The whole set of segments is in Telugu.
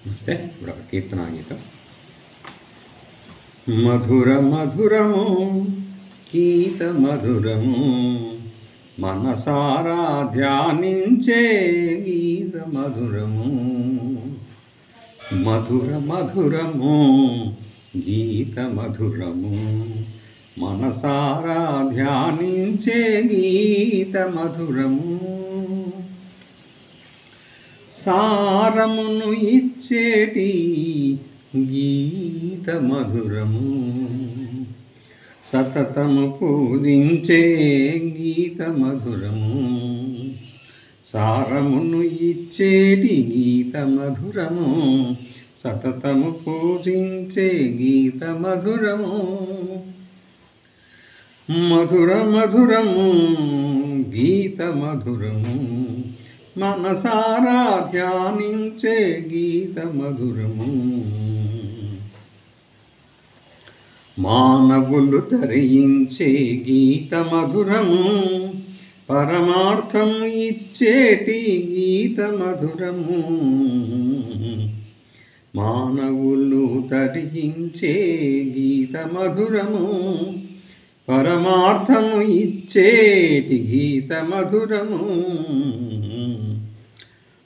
నమస్తే. ఇప్పుడు ఒక కీర్తనా గీతం. మధుర మధురము గీత మధురము మనసారా ధ్యానించే గీత మధురము. మధుర మధురము గీత మధురము మనసారా ధ్యానించే గీత మధురము. సారమును ఇచ్చేటి గీత మధురము సతతము పూజించే గీత మధురము. సారమును ఇచ్చేటి గీత మధురము సతతము పూజించే గీత మధురము. మధుర మధురము గీత మధురము మనసారా ధ్యానించే గీత మధురము. మానవులు తరించే గీత మధురము పరమార్థం ఇచ్చేటి గీత మధురము. మానవులు తరించే గీత మధురము పరమార్థము ఇచ్చేటి గీత మధురము.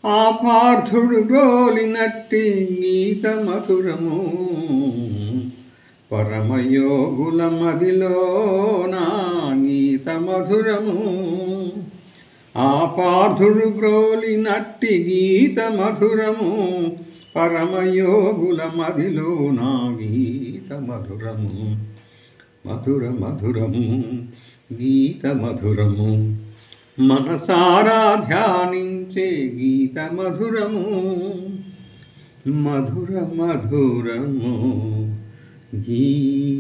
ఆపార్థుడు గోలినట్టి గీత మధురము పరమయోగుల మదిలోన గీత మధురము. ఆపార్థుడు గ్రోలినట్టి గీత మధురము పరమయోగుల మదిలోన గీత మధురము. మధుర మధురము గీత మధురము మనసారా ధ్యానించే గీత మధురము. మధుర మధురము గీత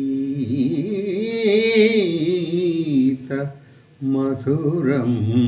మధురము.